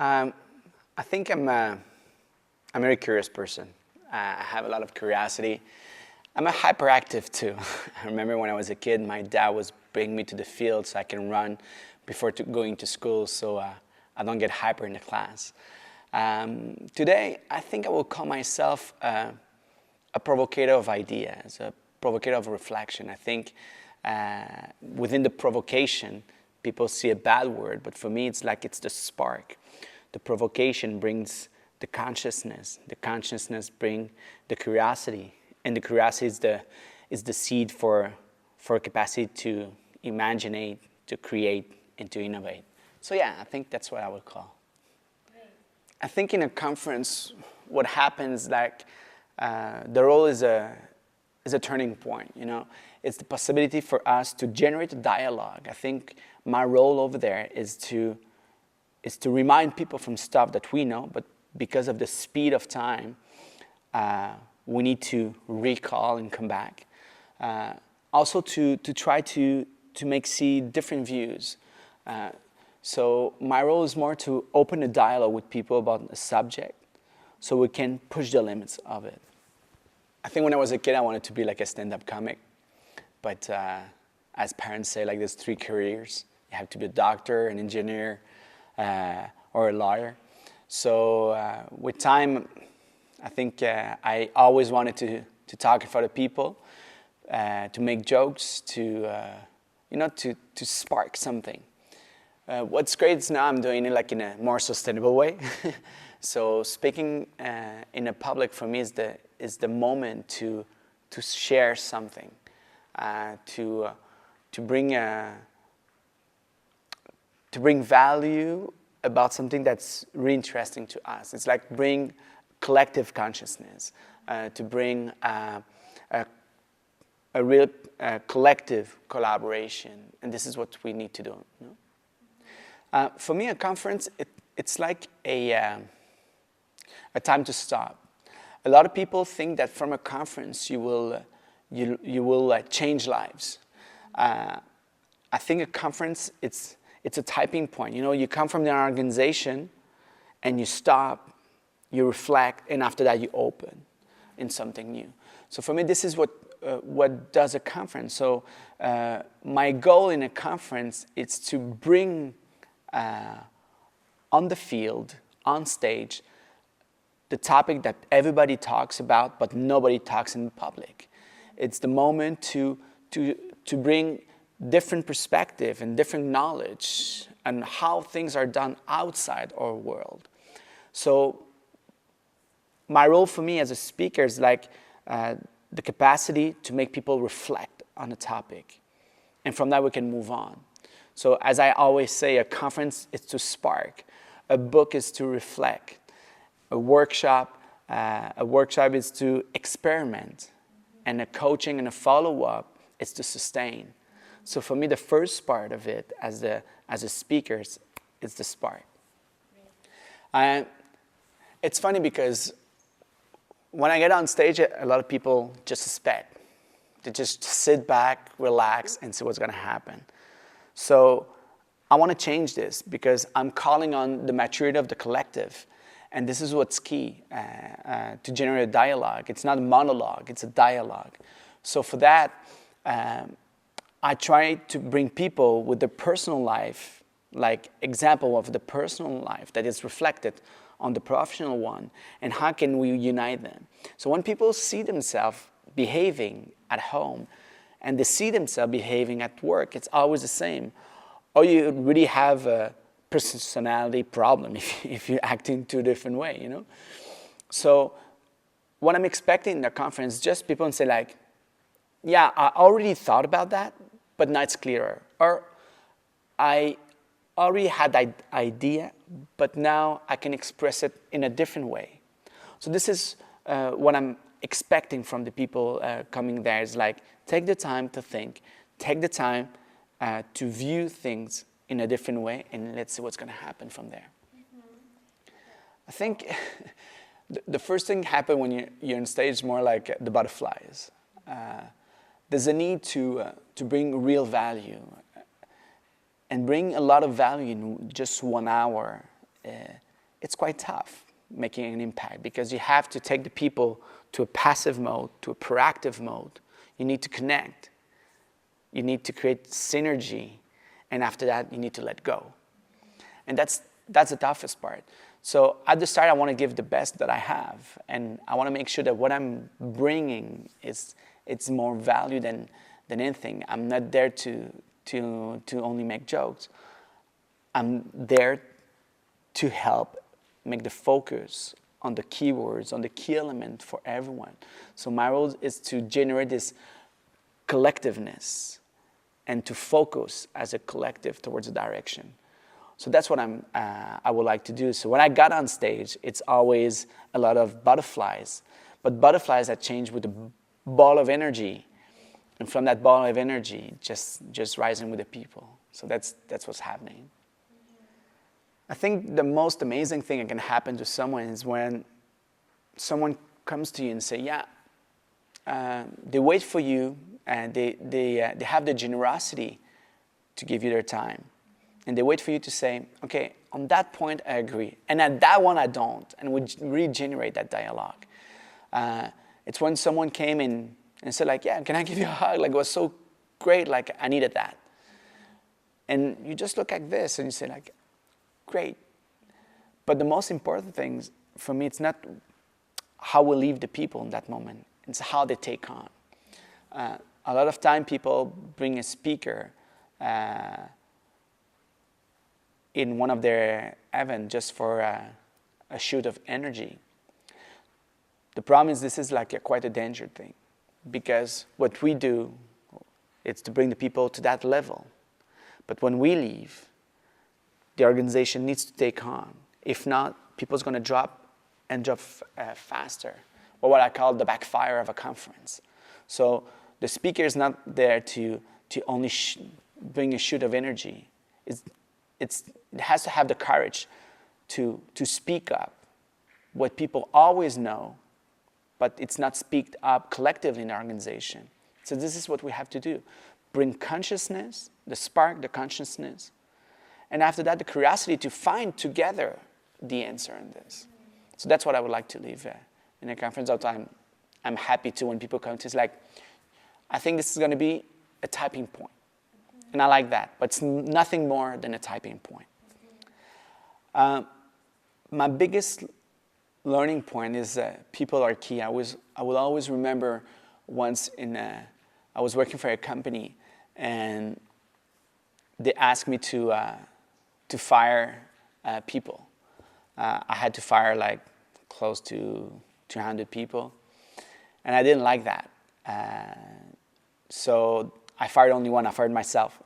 Um, I think I'm a very curious person. I have a lot of curiosity. I'm a hyperactive too. I remember when I was a kid, my dad was bringing me to the field so I can run before going to school so I don't get hyper in the class. Today, I think I will call myself a provocator of ideas, a provocator of reflection. I think within the provocation, people see a bad word, but for me, it's like it's the spark. The provocation brings the consciousness. The consciousness brings the curiosity, and the curiosity is the seed for capacity to imagine, to create, and to innovate. So yeah, I think that's what I would call. I think in a conference, what happens, like the role is a turning point. You know, it's the possibility for us to generate a dialogue. I think my role over there is to remind people from stuff that we know, but because of the speed of time, we need to recall and come back. Also to try to see different views. So my role is more to open a dialogue with people about a subject so we can push the limits of it. I think when I was a kid, I wanted to be like a stand-up comic. But as parents say, like there's 3 careers. You have to be a doctor, an engineer, or a lawyer. So with time, I think I always wanted to talk in front of people, to make jokes, to spark something. What's great is now I'm doing it like in a more sustainable way. So speaking in a public for me is the moment to share something, to bring value about something that's really interesting to us. It's like bring collective consciousness, to bring a real collective collaboration, and this is what we need to do. You know? For me, a conference it's like a time to stop. A lot of people think that from a conference you will change lives. I think a conference it's a typing point. You know, you come from an organization and you stop, you reflect, and after that you open in something new. So for me, this is what does a conference. So my goal in a conference is to bring on the field, on stage, the topic that everybody talks about, but nobody talks in public. It's the moment to bring different perspective and different knowledge and how things are done outside our world. So my role for me as a speaker is like the capacity to make people reflect on a topic. And from that we can move on. So as I always say, a conference is to spark. A book is to reflect. A workshop is to experiment. And a coaching and a follow-up is to sustain. So for me, the first part of it as a speaker is the spark. And it's funny because when I get on stage, a lot of people just suspect. They just sit back, relax, and see what's going to happen. So I want to change this because I'm calling on the maturity of the collective. And this is what's key, to generate a dialogue. It's not a monologue, it's a dialogue. So for that, I try to bring people with their personal life, like example of the personal life that is reflected on the professional one, and how can we unite them? So when people see themselves behaving at home, and they see themselves behaving at work, it's always the same. Or you really have a personality problem if you act in 2 different ways, you know? So what I'm expecting in the conference is just people say like, yeah, I already thought about that, but now it's clearer. Or I already had that idea, but now I can express it in a different way. So this is what I'm expecting from the people coming there is like, take the time to think, take the time to view things in a different way, and let's see what's going to happen from there. I think the first thing happens when you're on stage more like the butterflies. There's a need to bring real value and bring a lot of value in just 1 hour it's quite tough making an impact, because you have to take the people to a passive mode, to a proactive mode. You need to connect. You need to create synergy. And after that, you need to let go. And that's the toughest part. So at the start, I want to give the best that I have. And I want to make sure that what I'm bringing it's more value than anything. I'm not there to only make jokes. I'm there to help make the focus on the keywords, on the key element for everyone. So my role is to generate this collectiveness and to focus as a collective towards a direction. So that's what I would like to do. So when I got on stage, it's always a lot of butterflies, but butterflies that change with a ball of energy, and from that ball of energy, just rising with the people. So that's what's happening. I think the most amazing thing that can happen to someone is when someone comes to you and say, yeah, they wait for you, and they have the generosity to give you their time. And they wait for you to say, okay, on that point I agree, and at that one I don't, and we regenerate that dialogue. It's when someone came in and said like, yeah, can I give you a hug? Like, it was so great, like I needed that. And you just look like this and you say like, great. But the most important thing for me, it's not how we leave the people in that moment, it's how they take on. A lot of time people bring a speaker in one of their events just for a shoot of energy. The problem is this is like quite a danger thing, because what we do, it's to bring the people to that level. But when we leave, the organization needs to take on. If not, people's going to drop faster, or what I call the backfire of a conference. So the speaker is not there to only bring a shoot of energy. It has to have the courage to speak up what people always know, but it's not speaked up collectively in the organization. So this is what we have to do. Bring consciousness, the spark, the consciousness, and after that, the curiosity to find together the answer in this. So that's what I would like to leave in a conference. I'm happy to when people come to, it's like, I think this is going to be a typing point. And I like that, but it's nothing more than a typing point. My biggest learning point is people are key. I will always remember once I was working for a company, and they asked me to fire people. I had to fire like close to 200 people, and I didn't like that. So I fired only one. I fired myself.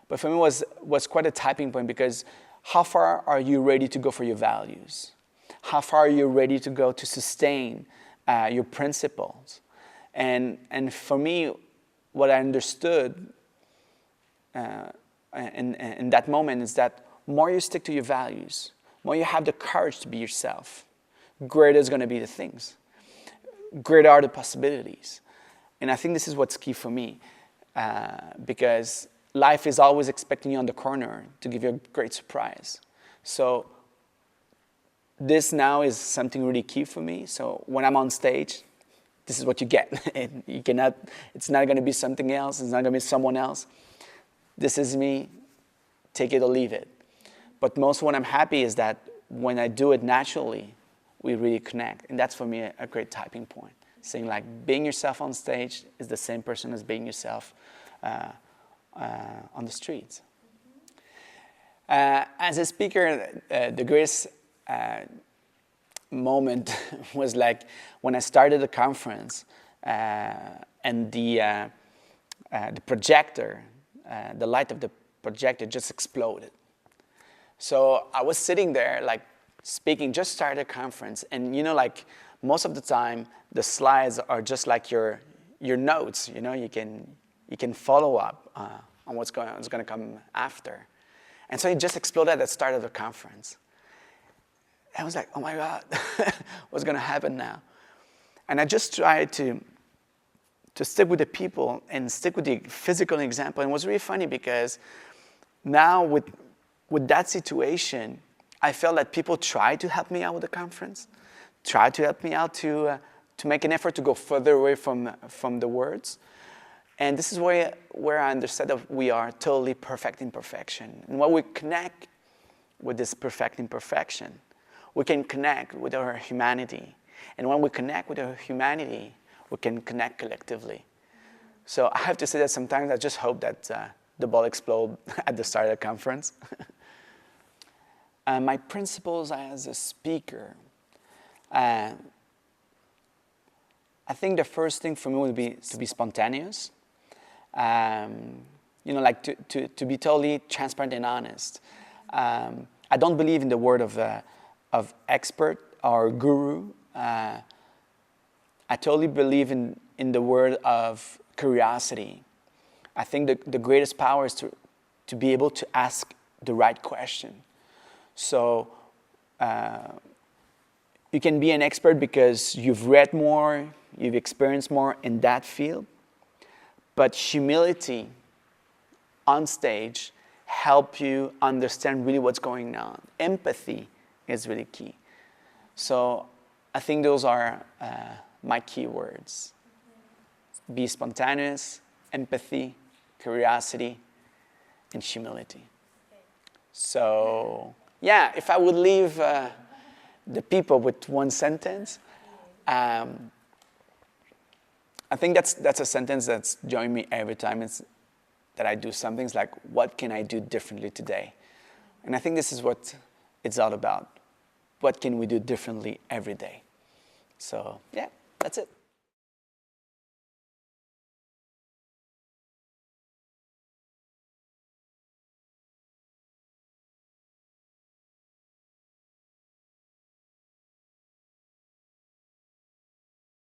But for me, it was quite a typing point, because how far are you ready to go for your values? How far are you ready to go to sustain your principles? And for me, what I understood in that moment is that more you stick to your values, more you have the courage to be yourself, greater is going to be the things. Greater are the possibilities. And I think this is what's key for me, because life is always expecting you on the corner to give you a great surprise. So this now is something really key for me. So when I'm on stage, this is what you get. It's not going to be something else. It's not going to be someone else. This is me. Take it or leave it. But most when I'm happy is that when I do it naturally, we really connect. And that's for me a great typing point. Saying like being yourself on stage is the same person as being yourself on the streets. As a speaker, the greatest moment was like when I started the conference and the projector, the light of the projector just exploded. So I was sitting there like speaking, just started a conference, and like most of the time the slides are just like your notes. You can follow up on what's going to come after. And so it just exploded at the start of the conference. I was like, oh my God, what's going to happen now? And I just tried to stick with the people and stick with the physical example. And it was really funny because now with that situation, I felt that people tried to help me out with the conference, tried to help me out to make an effort to go further away from the words. And this is where I understood that we are totally perfect imperfection. And when we connect with this perfect imperfection, we can connect with our humanity. And when we connect with our humanity, we can connect collectively. So I have to say that sometimes I just hope that the ball explodes at the start of the conference. My principles as a speaker, I think the first thing for me would be to be spontaneous. Like to be totally transparent and honest. I don't believe in the word of expert or guru. I totally believe in the word of curiosity. I think the greatest power is to be able to ask the right question. So you can be an expert because you've read more, you've experienced more in that field. But humility on stage helps you understand really what's going on. Empathy is really key. So I think those are my key words. Be spontaneous, empathy, curiosity, and humility. So yeah, if I would leave the people with one sentence, I think that's a sentence that's joined me every time that I do something. It's like, what can I do differently today? And I think this is what it's all about. What can we do differently every day? So yeah, that's it.